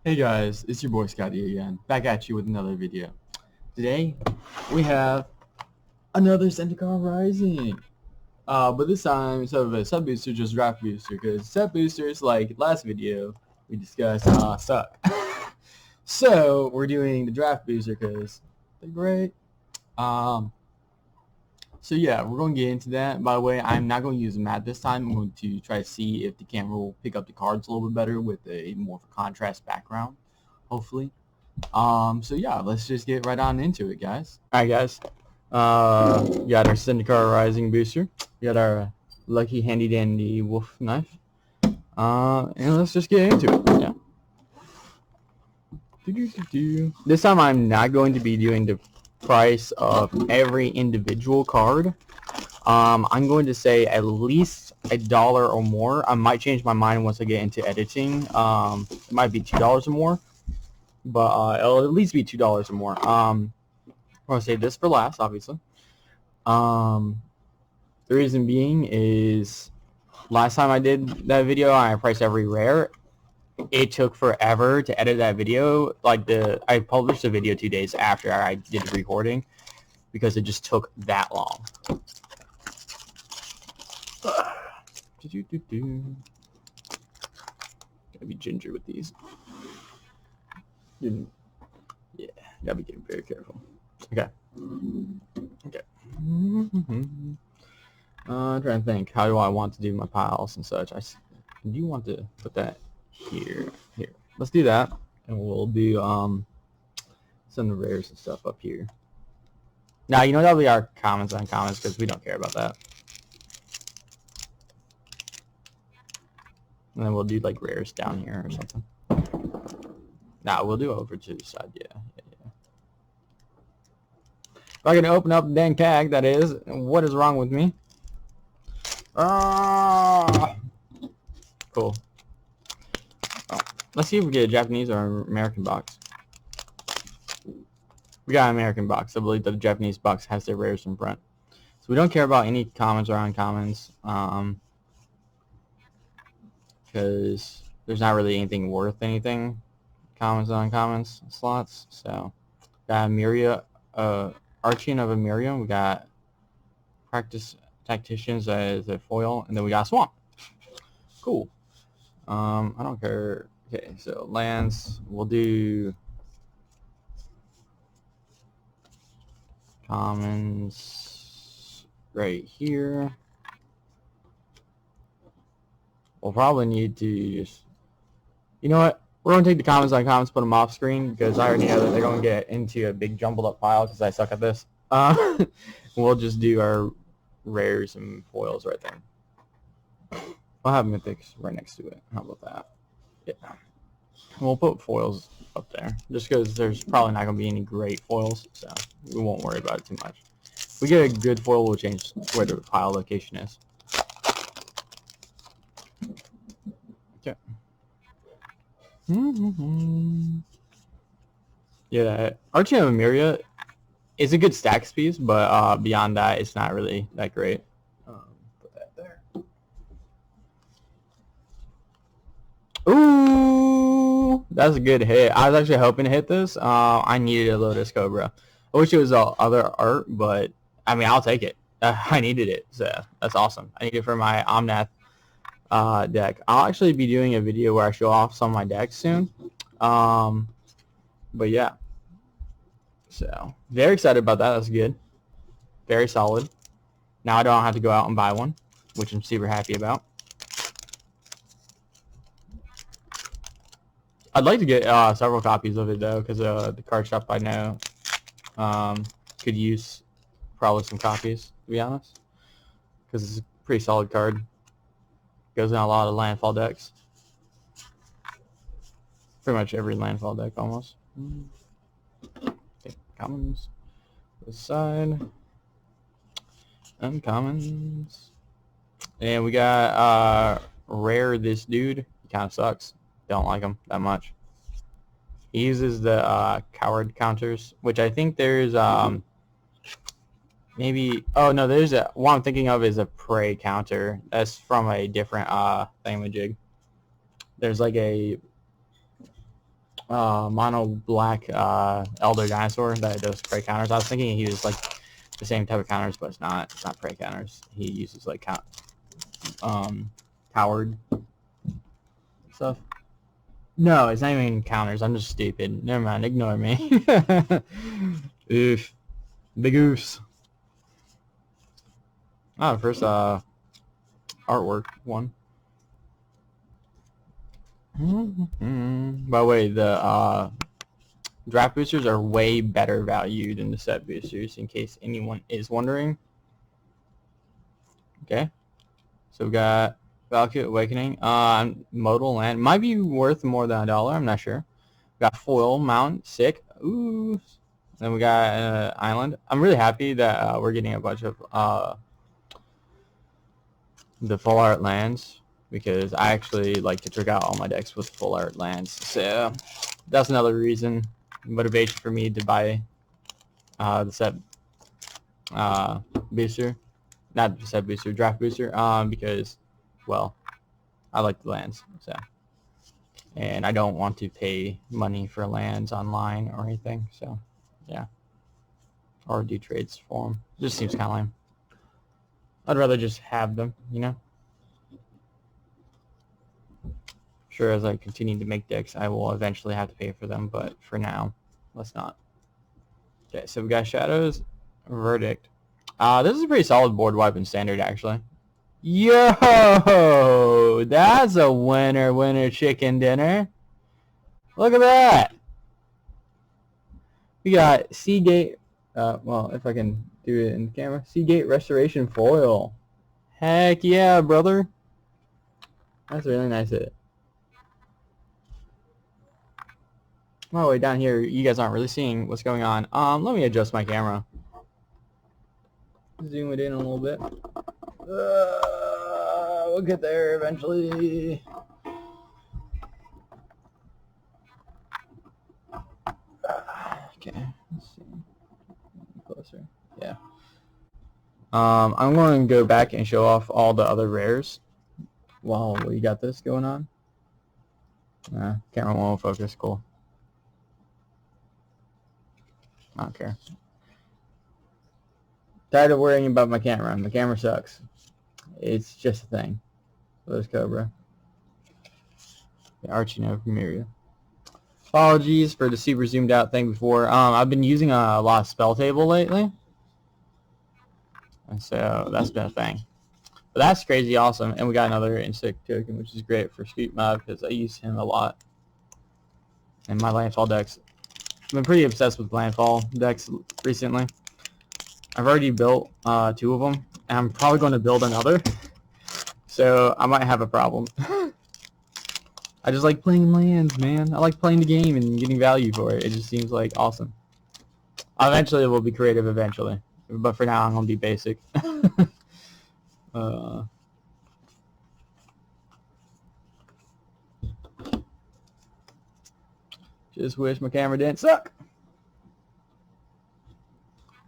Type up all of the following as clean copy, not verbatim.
Hey guys, it's your boy Scotty again, back at you with another video. Today, we have another Zendikar Rising. But this time, instead of a sub booster, just draft booster, because set boosters, like last video, we discussed, suck. So, we're doing the draft booster, because they're great. So yeah, we're going to get into that. By the way, I'm not going to use matte this time. I'm going to try to see if the camera will pick up the cards a little bit better with a more of a contrast background, hopefully. So yeah, let's just get right on into it, guys. All right, guys. We got our Zendikar Rising booster. We got our lucky handy dandy wolf knife. And let's just get into it. Yeah. This time I'm not going to be doing the price of every individual card. I'm going to say at least $1 or more. I might change my mind once I get into editing. It might be $2 or more, but it'll at least be $2 or more. I'm gonna save this for last, obviously. The reason being is last time I did that video, I priced every rare. It took forever to edit that video. I published the video 2 days after I did the recording because it just took that long. Gotta be ginger with these. Yeah, gotta be getting very careful. Okay. I'm trying to think. How do I want to do my piles and such? I do want to put that here. Let's do that, and we'll do some of the rares and stuff up here. Now, you know that'll be our comments on comments because we don't care about that. And then we'll do like rares down here or something. Nah, we'll do over to the side. Yeah. If I can open up Dan Cag, that is. What is wrong with me? Cool. Oh, let's see if we get a Japanese or American box. We got an American box. I believe the Japanese box has their rares in front. So we don't care about any commons or uncommons. Because there's not really anything worth anything. Commons and uncommons slots. So got Miria, Archon of Amiria. We got Practice Tacticians as a foil, and then we got Swamp. Cool. I don't care. Okay, so lands. We'll do commons right here. We'll probably need to just, you know what? We're going to take the commons on commons, put them off screen, because I already know that they're going to get into a big jumbled up pile because I suck at this. We'll just do our rares and foils right there. We'll have mythics right next to it. How about that? Yeah. We'll put foils up there, just because there's probably not going to be any great foils, so we won't worry about it too much. If we get a good foil, we'll change where the pile location is. Okay. Yeah, Archon of Amiria is a good stacks piece, but beyond that, it's not really that great. Put that there. Ooh, that's a good hit. I was actually hoping to hit this. I needed a Lotus Cobra. I wish it was other art, but I mean, I'll take it. I needed it, so that's awesome. I need it for my Omnath deck. I'll actually be doing a video where I show off some of my decks soon. But yeah. So, very excited about that. That's good. Very solid. Now I don't have to go out and buy one, which I'm super happy about. I'd like to get several copies of it, though, because the card shop I know could use probably some copies, to be honest. Because it's a pretty solid card. Goes in a lot of landfall decks. Pretty much every landfall deck, almost. Okay, commons. This side. Uncommons. And we got rare this dude. He kind of sucks. Don't like him that much. He uses the coward counters, which I think there's maybe, oh no, there's a, what I'm thinking of is a prey counter. That's from a different thingamajig. There's like a, mono black elder dinosaur that does prey counters. I was thinking he was like the same type of counters, but it's not. It's not prey counters. He uses like coward stuff. No, it's not even counters. I'm just stupid. Never mind. Ignore me. Oof. Big oofs. Oh, first artwork one. By the way, the draft boosters are way better value than the set boosters, in case anyone is wondering. Okay, so we got Valkyrie Awakening. Modal Land might be worth more than $1. I'm not sure. We got Foil Mount, sick. Ooh. Then we got Island. I'm really happy that we're getting a bunch of the full art lands, because I actually like to trick out all my decks with full art lands. So that's another reason, motivation for me to buy the set booster, not the set booster, draft booster, because, well, I like the lands. So, and I don't want to pay money for lands online or anything. So, yeah, or do trades for them. It just seems kind of lame. I'd rather just have them, you know. Sure, as I continue to make decks, I will eventually have to pay for them, but for now, let's not. Okay, so we got Shadows, Verdict. This is a pretty solid board wipe in Standard, actually. Yo, that's a winner chicken dinner. Look at that. We got Seagate. Well, if I can do it in the camera, Seagate Restoration Foil. Heck yeah, brother. That's a really nice hit. Oh, way down here, you guys aren't really seeing what's going on. Let me adjust my camera. Zoom it in a little bit. We'll get there eventually. Okay, let's see. Closer. Yeah. I'm going to go back and show off all the other rares while we got this going on. Camera won't focus. Cool. I don't care. Tired of worrying about my camera. My camera sucks. It's just a thing. So there's Cobra. The Archino Premieria. Apologies for the super zoomed out thing before. I've been using a lot of Spell Table lately. And so that's been a thing. But that's crazy awesome. And we got another insect token, which is great for Scoop Mob because I use him a lot in my landfall decks. I've been pretty obsessed with landfall decks recently. I've already built 2 of them, and I'm probably going to build another. So I might have a problem. I just like playing lands, man. I like playing the game and getting value for it. It just seems like awesome. Eventually, it will be creative eventually. But for now, I'm going to be basic. Just wish my camera didn't suck.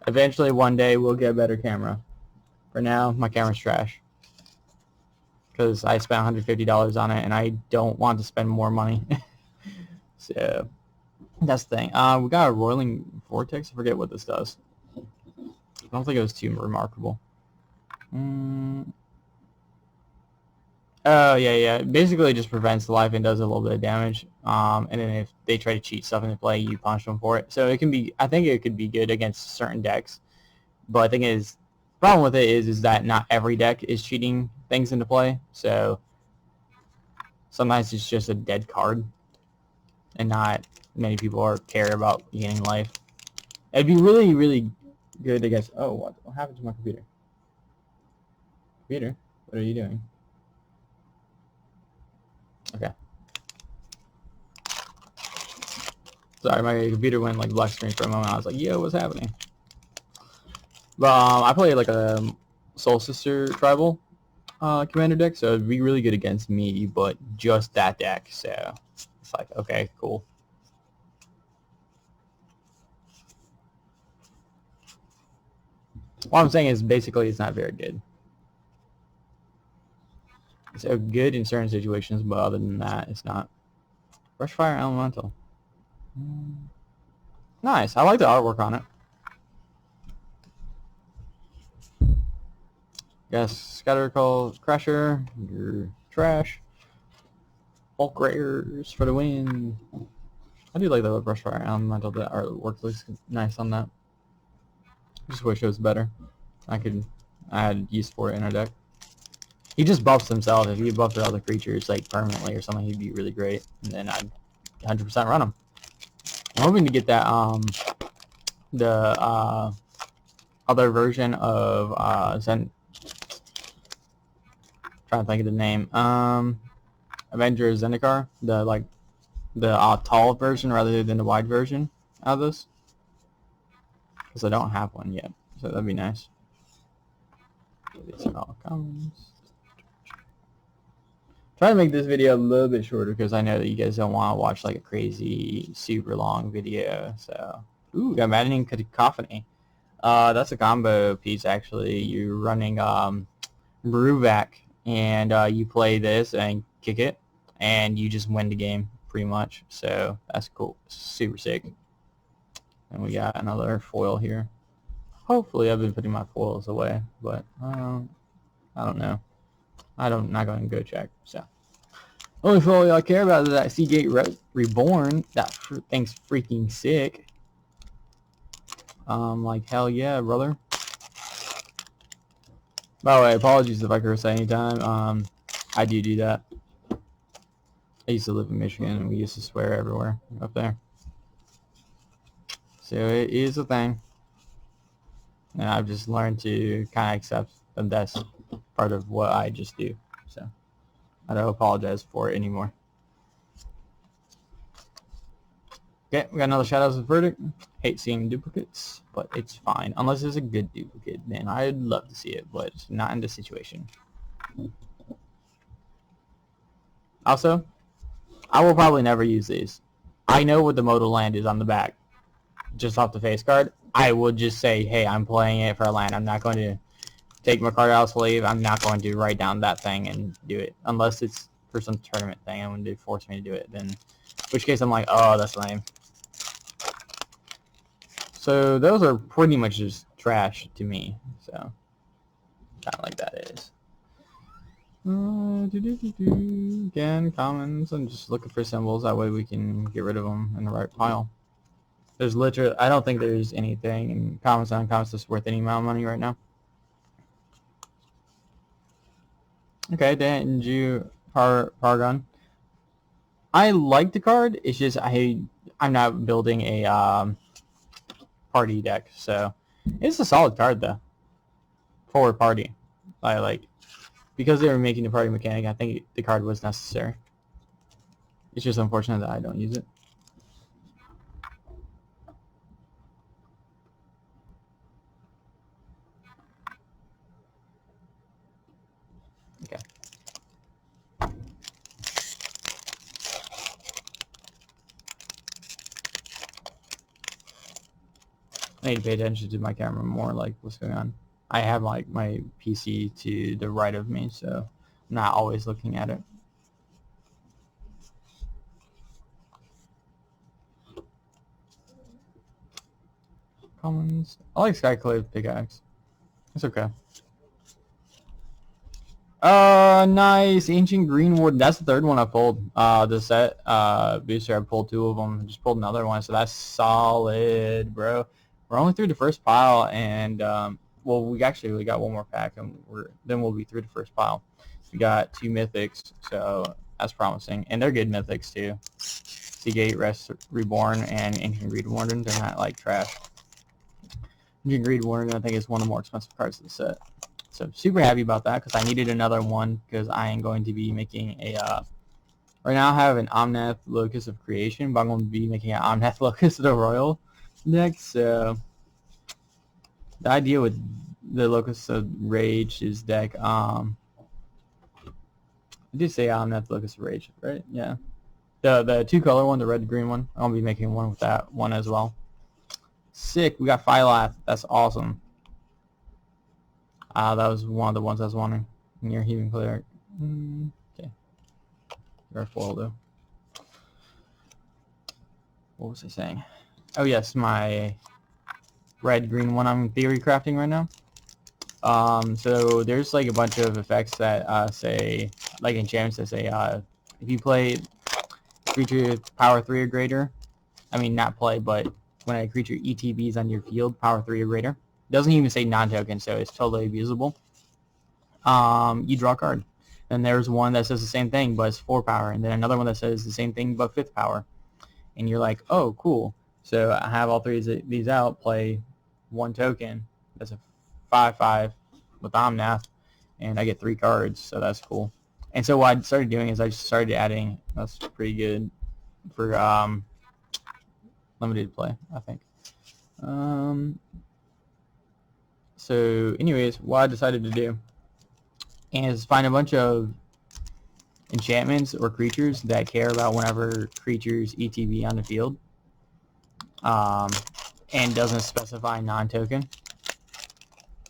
Eventually, one day, we'll get a better camera. For now, my camera's trash. Because I spent $150 on it, and I don't want to spend more money. So, that's the thing. We got a Roiling Vortex. I forget what this does. I don't think it was too remarkable. Oh, yeah. Basically, it just prevents the life and does a little bit of damage. And then if they try to cheat stuff into play, you punish them for it. So it can be, I think it could be good against certain decks. But I think the problem with it is that not every deck is cheating things into play. So sometimes it's just a dead card. And not many people care about gaining life. It'd be really, really good against... Oh, what happened to my computer? Computer, what are you doing? Okay. Sorry, my computer went like black screen for a moment. I was like, yo, what's happening? But I play like a Soul Sister Tribal commander deck, so it'd be really good against me, but just that deck. So it's like, okay, cool. What I'm saying is basically it's not very good. It's good in certain situations, but other than that, it's not. Brushfire Elemental. Nice. I like the artwork on it. Yes, Scattercall Crasher, you're trash. Bulk Raiders for the win. I do like the brush fire elemental. The artwork looks nice on that. Just wish it was better. I had use for it in our deck. He just buffs himself. If he buffed other creatures like permanently or something, he'd be really great. And then I'd 100% run him. I'm hoping to get that the other version of trying to think of the name. Avenger Zendikar, the tall version rather than the wide version of this, because I don't have one yet, so that'd be nice. These are all commons. Try to make this video a little bit shorter because I know that you guys don't want to watch like a crazy super long video. So, ooh, got Maddening Cacophony. That's a combo piece actually. You're running Bruvac, and you play this and kick it, and you just win the game pretty much. So that's cool, super sick. And we got another foil here. Hopefully I've been putting my foils away, but I don't know. I'm not going to go check. So only foil I care about is that Seagate Reborn. That thing's freaking sick. Like hell yeah, brother. By the way, apologies if I curse at any time. I do that. I used to live in Michigan, and we used to swear everywhere up there. So it is a thing. And I've just learned to kind of accept that that's part of what I just do. So I don't apologize for it anymore. Okay, we got another Shadows of Verdict. Hate seeing duplicates, but it's fine. Unless it's a good duplicate, then I'd love to see it, but it's not in this situation. Also, I will probably never use these. I know what the modal land is on the back, just off the face card. I would just say, hey, I'm playing it for a land. I'm not going to take my card out of sleeve. I'm not going to write down that thing and do it. Unless it's for some tournament thing and when they force me to do it, then in which case I'm like, oh, that's lame. So those are pretty much just trash to me. So kind of like that is. Again, commons. I'm just looking for symbols. That way we can get rid of them in the right pile. There's literally, I don't think there's anything in commons and uncommons that's worth any amount of money right now. Okay, Danju Paragon. I like the card. It's just I'm not building a party deck, so it's a solid card though. Forward party. I like because they were making the party mechanic. I think the card was necessary. It's just unfortunate that I don't use it. Okay. I need to pay attention to my camera more, like what's going on. I have like my PC to the right of me, so I'm not always looking at it. Commons. I like Skyclave Pickaxe. It's okay. Nice. Ancient Greenwood. That's the third one I pulled. The set booster, I pulled 2 of them. I just pulled another one, so that's solid, bro. We're only through the first pile, and well, we got one more pack, and then we'll be through the first pile. We got 2 mythics, so that's promising, and they're good mythics too. Seagate Reborn and Ancient Greenwood. They're not like trash. Ancient Greenwood, I think, is one of the more expensive cards in the set. So super happy about that because I needed another one because I am going to be making a right now I have an Omnath Locus of Creation, but I'm going to be making an Omnath Locus of the Royal next. So the idea with the Locus of Rage is deck I did say Omnath Locus of Rage, right? Yeah. The 2-color one, the red green one. I'll be making one with that one as well. Sick. We got Phylath. That's awesome. That was one of the ones I was wanting. Near Heaving Cleric. Okay. You're full though. What was I saying? Oh yes, my red-green one I'm theory crafting right now. So there's like a bunch of effects that say, like enchantments that say, if you play creature power 3 or greater, I mean not play, but when a creature ETBs on your field, power 3 or greater, it doesn't even say non-token, so it's totally abusable. You draw a card. And there's one that says the same thing, but it's 4 power, and then another one that says the same thing, but 5th power. And you're like, oh, cool. So I have all three of these out, play 1 token. That's a 5/5 with Omnath, and I get 3 cards, so that's cool. And so what I started doing is I just started adding, that's pretty good for limited play, I think. So anyways, what I decided to do is find a bunch of enchantments or creatures that care about whenever creatures ETB on the field, and doesn't specify non-token.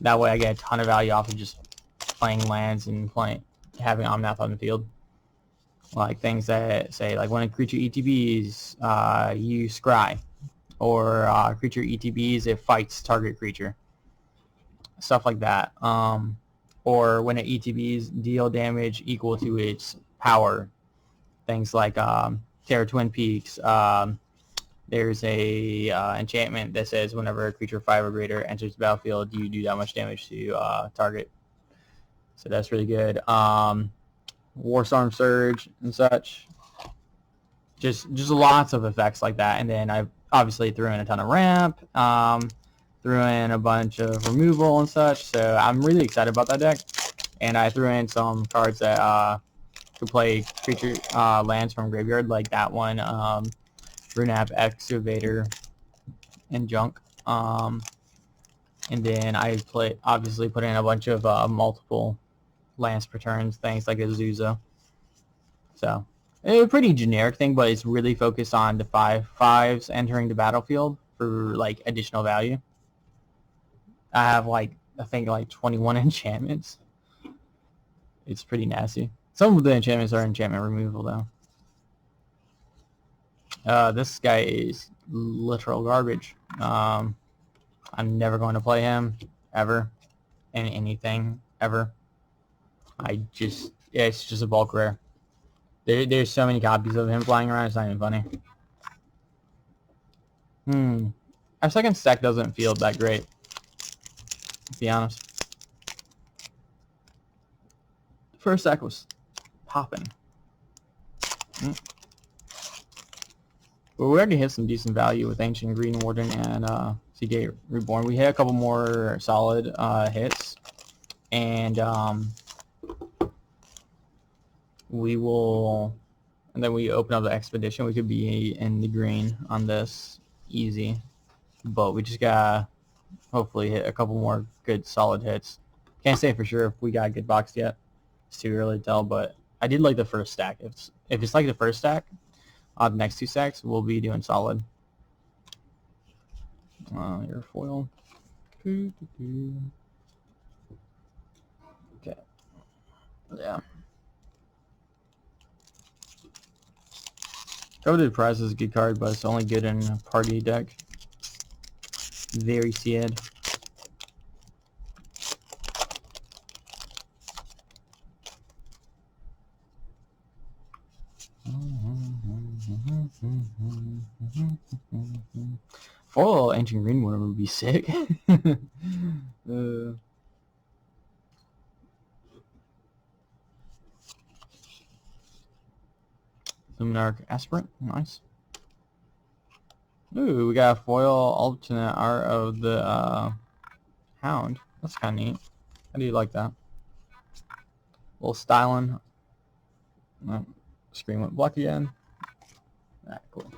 That way I get a ton of value off of just playing lands and having Omnath on the field. Like things that say, like when a creature ETBs, you scry, or creature ETBs, it fights target creature. Stuff like that. Or when it ETBs, deal damage equal to its power. Things like Terra Twin Peaks. There's a enchantment that says whenever a creature 5 or greater enters the battlefield, you do that much damage to target. So that's really good. Warstorm Surge and such. Just lots of effects like that. And then I obviously threw in a ton of ramp. Threw in a bunch of removal and such. So I'm really excited about that deck. And I threw in some cards that could play creature lands from graveyard, like that one. Runap Excavator and Junk. And then I obviously put in a bunch of multiple lands per turn, things like Azusa. So a pretty generic thing, but it's really focused on the 5/5s entering the battlefield for like additional value. I have I think 21 enchantments. It's pretty nasty. Some of the enchantments are enchantment removal though. This guy is literal garbage. I'm never going to play him ever in anything ever. It's just a bulk rare. There's so many copies of him flying around, it's not even funny. Our second stack doesn't feel that great, to be honest. The first stack was popping. But we already hit some decent value with Ancient Green Warden and CJ Reborn. We hit a couple more solid hits. And and then we open up the expedition. We could be in the green on this easy, but we just gotta hopefully hit a couple more good solid hits. Can't say for sure if we got a good box yet. It's too early to tell, but I did like the first stack. If it's like the first stack, the next 2 stacks we'll be doing solid. Your foil. Okay. Yeah. Coveted Prize is a good card, but it's only good in a party deck. Very sad. Foil Ancient Green one would be sick. Luminarch Aspirant, nice. Ooh, we got a foil alternate art of the Hound. That's kind of neat. I do like that. A little styling. Screen went black again. Alright, cool.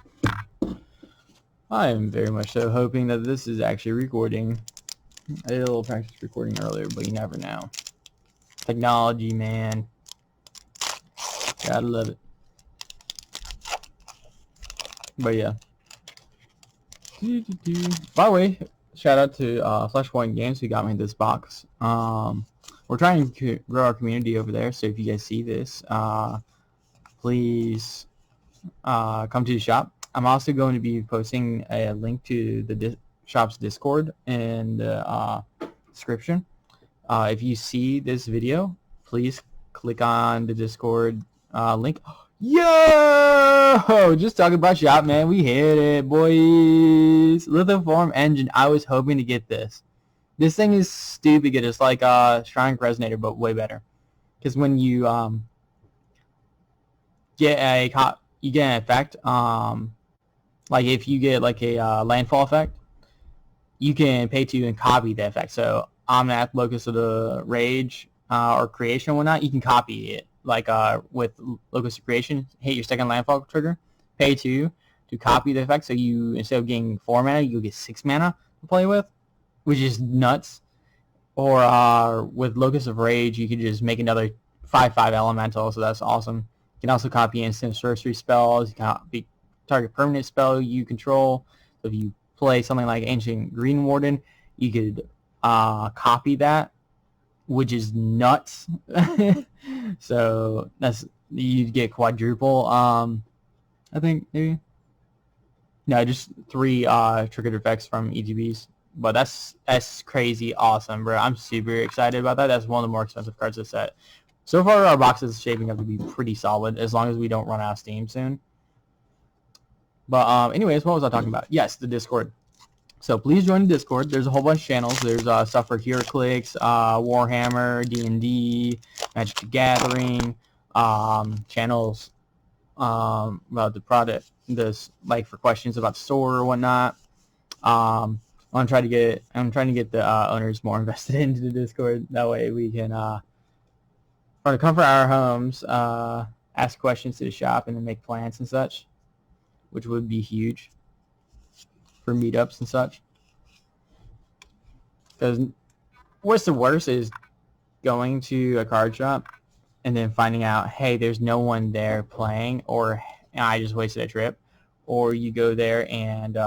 I am very much so hoping that this is actually recording. I did a little practice recording earlier, but you never know. Technology, man. Gotta love it. But yeah. By the way, shout out to Flashpoint Games who got me this box. We're trying to grow our community over there, so if you guys see this, please come to the shop. I'm also going to be posting a link to the shop's Discord in the description. If you see this video, please click on the Discord link. Yo! Just talking about shop, man. We hit it, boys. Lithiform engine. I was hoping to get this. This thing is stupid good. It's like Shrine Resonator, but way better. Because when you get an effect, like if you get like a landfall effect, you can pay to and copy the effect. So Omnath, Locus of the Rage, or Creation and whatnot, you can copy it. Like with Locus of Creation, hit your second landfall trigger, pay to copy the effect. So you, instead of getting 4 mana, you'll get 6 mana to play with, which is nuts. Or with Locus of Rage, you can just make another 5/5 elemental, so that's awesome. You can also copy instant sorcery spells. You can copy target permanent spell you control. So if you play something like Ancient Green Warden, you could copy that, which is nuts. So that's, you get quadruple. I think maybe. No, just 3 triggered effects from ETBs. But that's crazy awesome, bro. I'm super excited about that. That's one of the more expensive cards of the set. So far, our box is shaping up to be pretty solid, as long as we don't run out of steam soon. But anyways, what was I talking about? Yes, the Discord. So please join the Discord. There's a whole bunch of channels. There's stuff for HeroClix, Warhammer, D&D, Magic the Gathering, channels about the product, like for questions about the store or whatnot. I'm trying to get the owners more invested into the Discord. That way we can try to comfort our homes, ask questions to the shop, and then make plans and such, which would be huge for meetups and such. Because what's the worst is going to a card shop and then finding out, hey, there's no one there playing, or I just wasted a trip. Or you go there and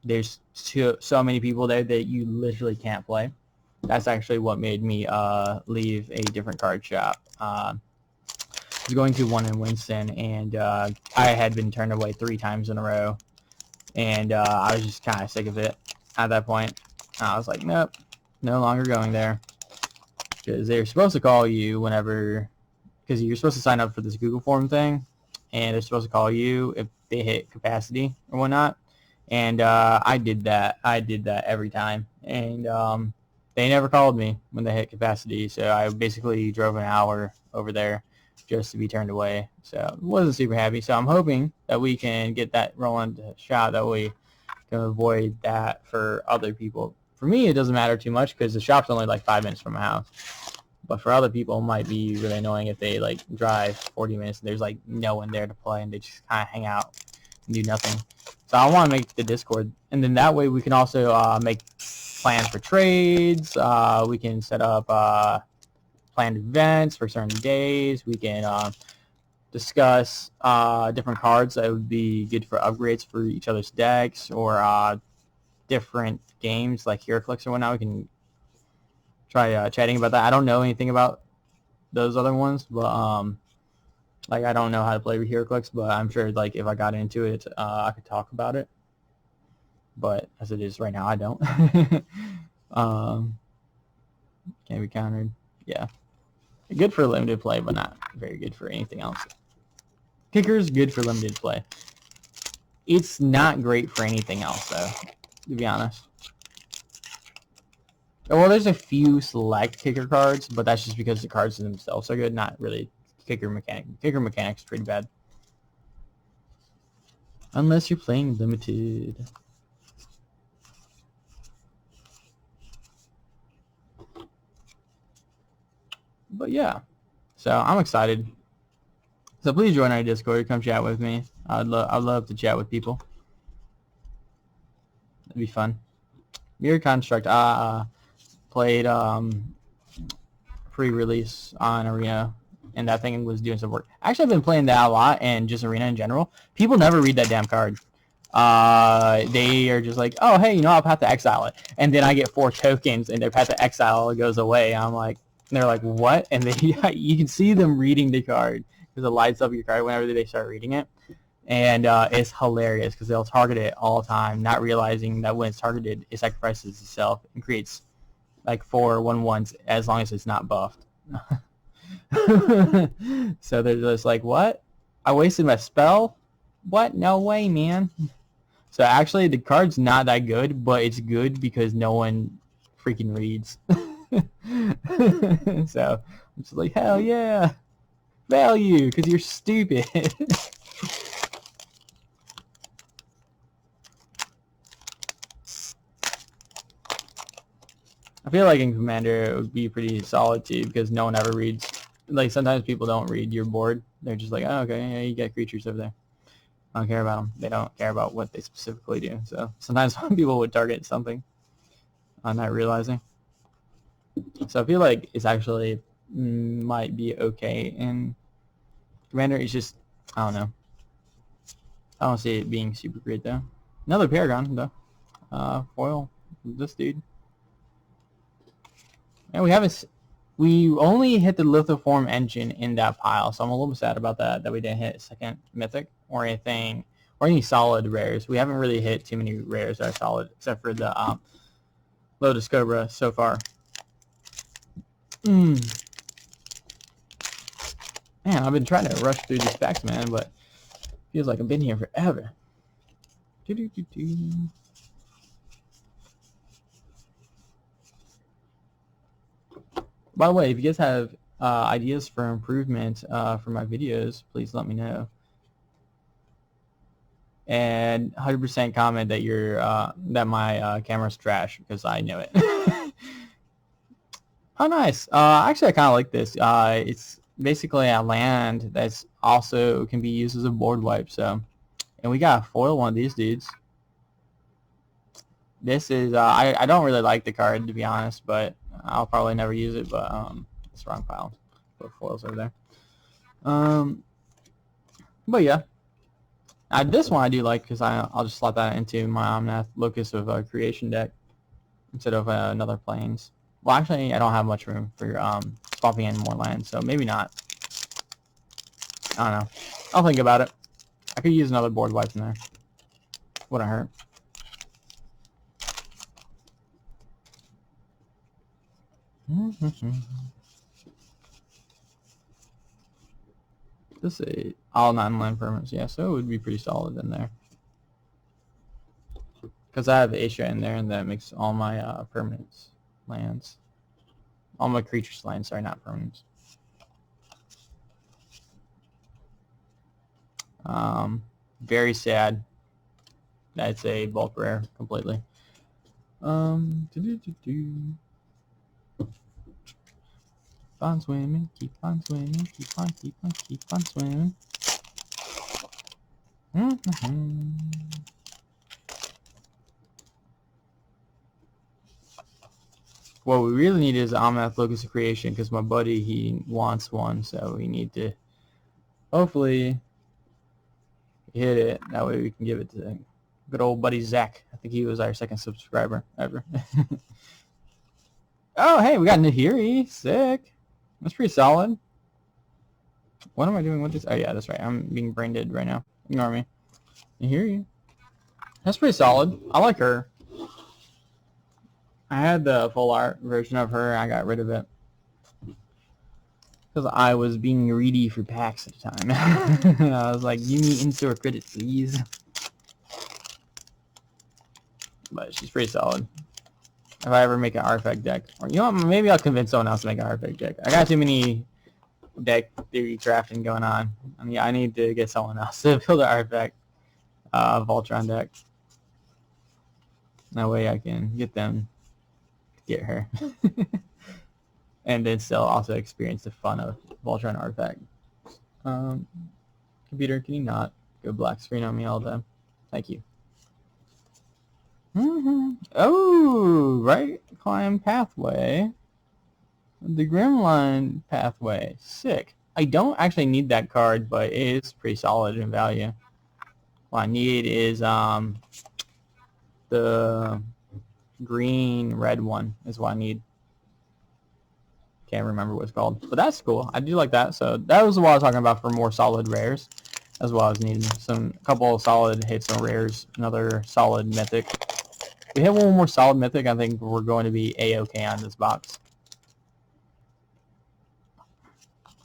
there's so many people there that you literally can't play. That's actually what made me leave a different card shop. I was going to one in Winston, and I had been turned away 3 times in a row. And I was just kind of sick of it at that point. I was like, nope, no longer going there. Because they're supposed to call you whenever, because you're supposed to sign up for this Google form thing, and they're supposed to call you if they hit capacity or whatnot. And I did that. Every time. And they never called me when they hit capacity. So I basically drove an hour over there just to be turned away. So wasn't super happy. So I'm hoping that we can get that rolling to shot, that we can avoid that for other people. For me, it doesn't matter too much because the shop's only like 5 minutes from my house. But for other people, it might be really annoying if they like drive 40 minutes and there's like no one there to play and they just kind of hang out and do nothing. So I want to make the Discord, and then that way we can also make plans for trades. We can set up planned events for certain days. We can discuss different cards that would be good for upgrades for each other's decks, or different games like HeroClix or whatnot. We can try chatting about that. I don't know anything about those other ones, but like I don't know how to play with HeroClix, but I'm sure like if I got into it, I could talk about it. But as it is right now, I don't. Can't be countered. Yeah. Good for limited play, but not very good for anything else. Kicker's good for limited play. It's not great for anything else, though, to be honest. Well, there's a few select kicker cards, but that's just because the cards themselves are good, not really kicker mechanic. Kicker mechanic's pretty bad. Unless you're playing limited. But yeah, so I'm excited. So please join our Discord. Come chat with me. I'd love to chat with people. That'd be fun. Mirror Construct. Played pre-release on Arena, and that thing was doing some work. Actually, I've been playing that a lot, and just Arena in general. People never read that damn card. They are just like, oh, hey, you know, I'll Path to Exile it. And then I get 4 tokens, and their Path to Exile goes away. I'm like, and they're like, what? And they, you can see them reading the card, because it lights up your card whenever they start reading it. And it's hilarious because they'll target it all the time, not realizing that when it's targeted, it sacrifices itself and creates like 4/1/1s as long as it's not buffed. So they're just like, what? I wasted my spell? What? No way, man. So actually, the card's not that good, but it's good because no one freaking reads. So I'm just like, hell yeah, value, because you're stupid. I feel like in Commander it would be pretty solid too, because no one ever reads. Like sometimes people don't read your board. They're just like, oh, okay, yeah, you got creatures over there. I don't care about them. They don't care about what they specifically do. So sometimes people would target something on not realizing. So I feel like it's actually might be okay in Commander. It's just, I don't know. I don't see it being super great though. Another Paragon though. Foil. This dude. And we only hit the Lithoform engine in that pile, so I'm a little bit sad about that we didn't hit second mythic or anything, or any solid rares. We haven't really hit too many rares that are solid, except for the Lotus Cobra so far. Man, I've been trying to rush through these packs, man, but feels like I've been here forever. By the way, if you guys have ideas for improvement for my videos, please let me know. And 100% comment that that my camera's trash, because I know it. Oh, nice. Actually, I kind of like this. It's basically a land that's also can be used as a board wipe. So, and we got to foil one of these dudes. This is I don't really like the card, to be honest, but I'll probably never use it. But it's the wrong pile. Put foils over there. But yeah, this one I do like because I'll just slot that into my Omnath Locus of Creation deck instead of another Plains. Well, actually, I don't have much room for swapping in more land, so maybe not. I don't know. I'll think about it. I could use another board wipe in there. Wouldn't hurt. This is all 9 land permanents, yeah, so it would be pretty solid in there. Because I have Asia in there, and that makes all my permanents lands. All my creatures lands, sorry, not permanents. Very sad. That's a bulk rare completely. Keep on swimming, keep on swimming, keep on swimming. What we really need is Omnath Locus of Creation, because my buddy, he wants one, so we need to hopefully hit it. That way we can give it to good old buddy Zach. I think he was our second subscriber ever. Oh, hey, we got Nahiri. Sick. That's pretty solid. What am I doing with this? Oh, yeah, that's right. I'm being brain dead right now. Ignore me. Nahiri. That's pretty solid. I like her. I had the full art version of her. I got rid of it because I was being greedy for packs at the time. I was like, give me in-store credits, please. But she's pretty solid. If I ever make an artifact deck, or you know what, maybe I'll convince someone else to make an artifact deck. I got too many deck theory crafting going on. I mean, I need to get someone else to build an artifact Voltron deck. That way I can get them to get her. And then still also experience the fun of Voltron artifact. Computer, can you not go black screen on me all the time? Thank you. Oh, right climb pathway. The Grimline pathway. Sick. I don't actually need that card, but it is pretty solid in value. What I need is the green red one is what I need. Can't remember what it's called, but that's cool. I do like that. So that was what I was talking about for more solid rares. as well as needed. A couple of solid hits and rares, another solid mythic. If we have one more solid mythic, I think we're going to be A-okay on this box.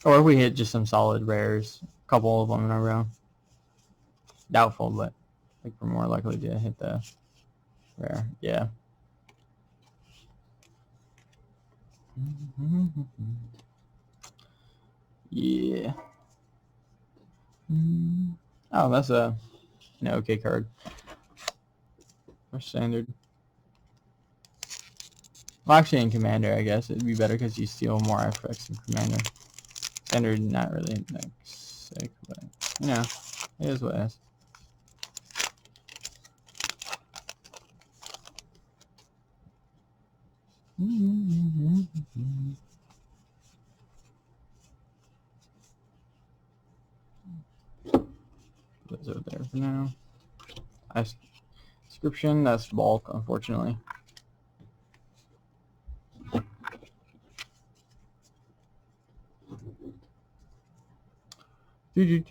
Or if we hit just some solid rares, a couple of them in a row. Doubtful, but I think we're more likely to hit the rare. Yeah. Yeah. Oh, that's an okay card. Or standard. Well, actually, in Commander, I guess it'd be better because you steal more effects in Commander. Standard, not really like sick, but you know, it is what it is. Those over there for now. Description, that's bulk, unfortunately. I'm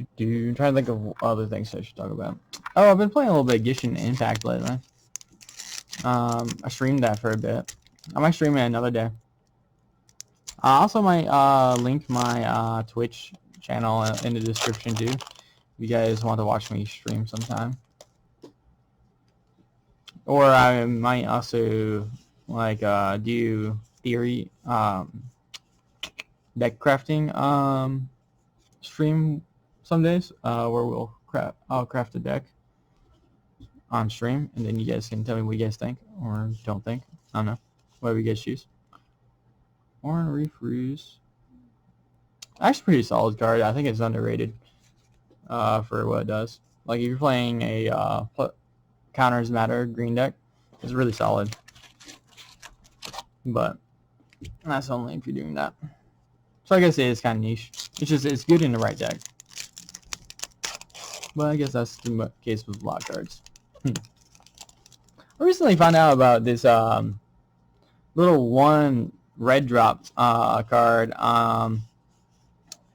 trying to think of other things I should talk about. Oh, I've been playing a little bit of Genshin Impact lately. I streamed that for a bit. I might stream it another day. I also might link my Twitch channel in the description too. If you guys want to watch me stream sometime. Or I might also like do theory deck crafting stream some days where I'll craft a deck on stream, and then you guys can tell me what you guys think or don't think. I don't know, whatever you guys choose. Or refreeze. Actually, pretty solid card. I think it's underrated for what it does. Like if you're playing a counters matter green deck, it's really solid. But that's only if you're doing that. So I guess it is kind of niche. It's good in the right deck. But I guess that's the case with a lot of cards. I recently found out about this little one red drop card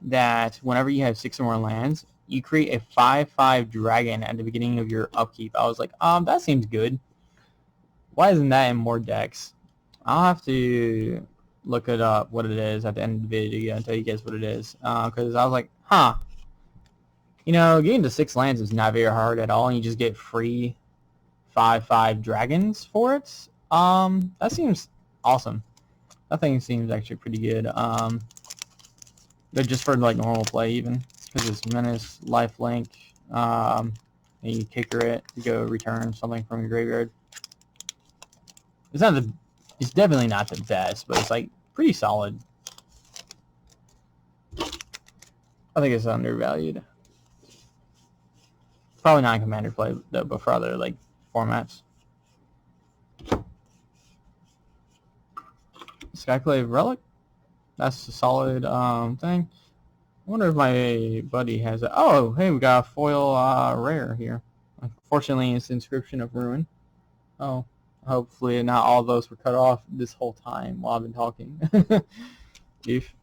that whenever you have 6 or more lands, you create a 5/5 dragon at the beginning of your upkeep. I was like, that seems good. Why isn't that in more decks? I'll have to look it up what it is at the end of the video and tell you guys what it is. Because I was like, you know, getting to 6 lands is not very hard at all, and you just get free 5/5 dragons for it. That seems awesome. That thing seems actually pretty good. But just for like normal play even, because it's menace, lifelink, and you kicker it to go return something from your graveyard. It's definitely not the best, but it's like pretty solid. I think it's undervalued. Probably not in Commander play though, but for other like formats. Skyclave Relic. That's a solid thing. I wonder if my buddy has it. Oh, hey, we got a foil rare here. Unfortunately, it's Inscription of Ruin. Oh, hopefully not all those were cut off this whole time while I've been talking. If.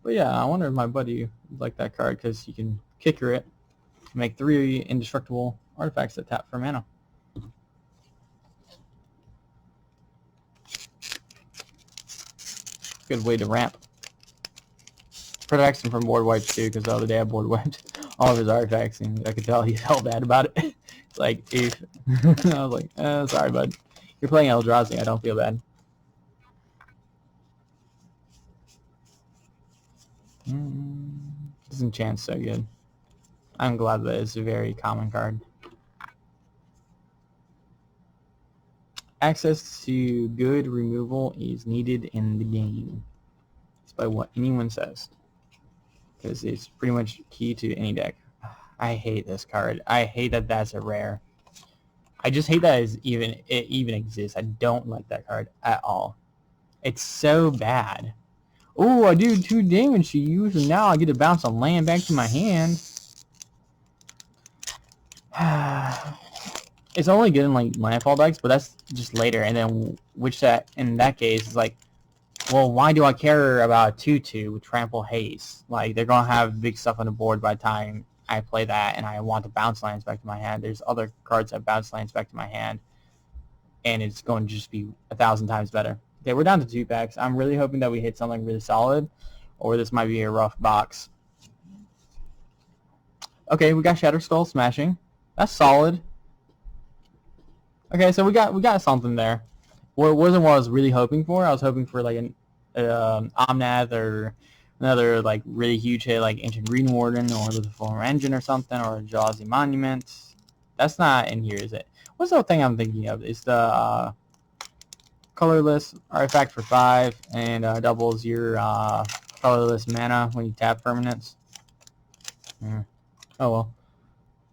But yeah, I wonder if my buddy would like that card because you can kicker it to make 3 indestructible artifacts that tap for mana. Good way to ramp. Protects him from board wipes too, because the other day I board wiped all of his artifacts, and I could tell he felt bad about it. It's like, if I was like, sorry, bud. You're playing Eldrazi. I don't feel bad. This enchant's so good. I'm glad that it's a very common card. Access to good removal is needed in the game. Despite what anyone says. Because it's pretty much key to any deck. I hate this card. I hate that that's a rare. I just hate that it even exists. I don't like that card at all. It's so bad. Oh, I do 2 damage to you, and now I get to bounce a land back to my hand. It's only good in like landfall decks, but that's just later. And then in that case is like well, why do I care about 2/2 with Trample Haste? Like, they're going to have big stuff on the board by the time I play that, and I want to bounce lands back to my hand. There's other cards that bounce lands back to my hand, and it's going to just be 1,000 times better. Okay, we're down to 2 packs. I'm really hoping that we hit something really solid, or this might be a rough box. Okay, we got Shatter Skull Smashing. That's solid. Okay, so we got something there. Well, it wasn't what I was really hoping for. I was hoping for like an Omnath or another like really huge hit like Ancient Green Warden or the Former Engine or something, or a Jawsy Monument. That's not in here, is it? What's the thing I'm thinking of? It's the colorless artifact for 5 and doubles your colorless mana when you tap permanents. Oh well,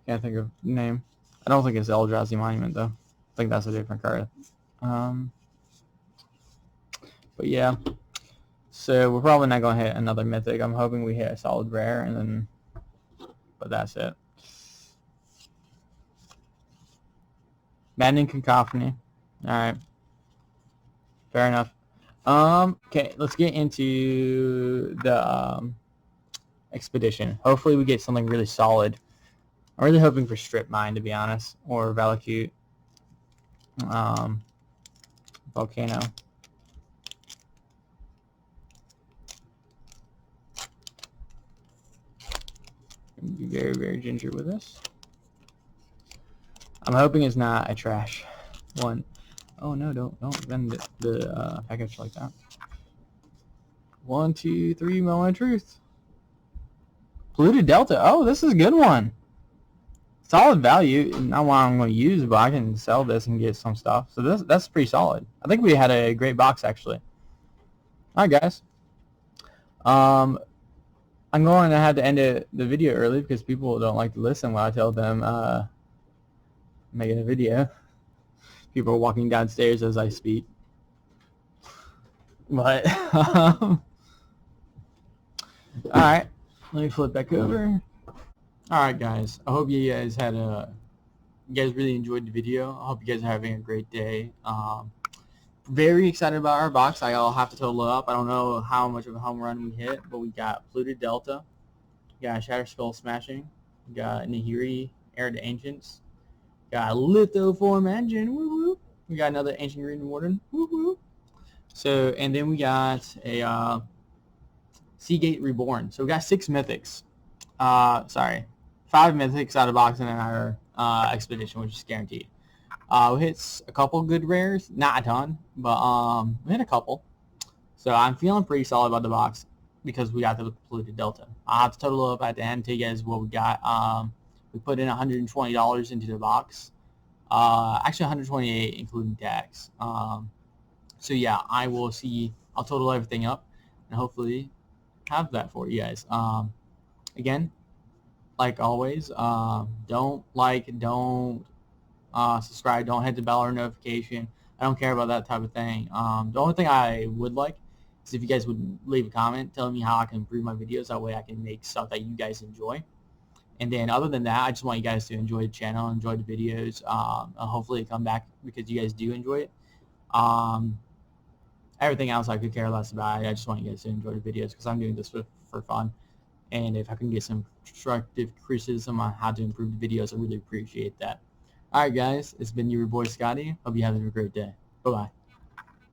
can't think of the name. I don't think it's Eldrazi Monument though. I think that's a different card. But yeah, so we're probably not gonna hit another mythic. I'm hoping we hit a solid rare, and then, but that's it. Maddening Cacophony. All right, fair enough. Okay, let's get into the expedition. Hopefully, we get something really solid. I'm really hoping for Strip Mine, to be honest, or Valakut. Volcano. Be very, very ginger with this. I'm hoping it's not a trash one. Oh no, don't bend the package like that. 1, 2, 3, Moment of Truth. Polluted Delta. Oh, this is a good one. Solid value. Not what I'm going to use, but I can sell this and get some stuff. So that's pretty solid. I think we had a great box actually. All right, guys. I'm going to have to end the video early because people don't like to listen when I tell them making a video. People are walking downstairs as I speak. But alright, let me flip back over. Alright guys, I hope you guys really enjoyed the video. I hope you guys are having a great day. Very excited about our box. I'll have to total it up. I don't know how much of a home run we hit, but we got Polluted Delta, we got Shatter Skull Smashing, we got Nahiri, Heir to Ancients, got Lithoform Engine, woo woo. We got another Ancient Green Warden, woo woo. So, and then we got a Seagate Reborn. So we got 6 mythics. 5 mythics out of box in our expedition, which is guaranteed. We hit a couple good rares, not a ton, but we hit a couple. So I'm feeling pretty solid about the box because we got the Polluted Delta. I'll have to total it up at the end, tell you guys what we got. We put in $120 into the box. Actually $128 including tax. So yeah, I'll total everything up and hopefully have that for you guys. Again, like always, don't subscribe, don't hit the bell or notification. I don't care about that type of thing. The only thing I would like is if you guys would leave a comment telling me how I can improve my videos. That way I can make stuff that you guys enjoy. And then other than that, I just want you guys to enjoy the channel, enjoy the videos. Hopefully come back because you guys do enjoy it. Everything else I could care less about. I just want you guys to enjoy the videos because I'm doing this for fun. And if I can get some constructive criticism on how to improve the videos, I really appreciate that. Alright guys, it's been your boy Scotty. Hope you have a great day. Bye-bye.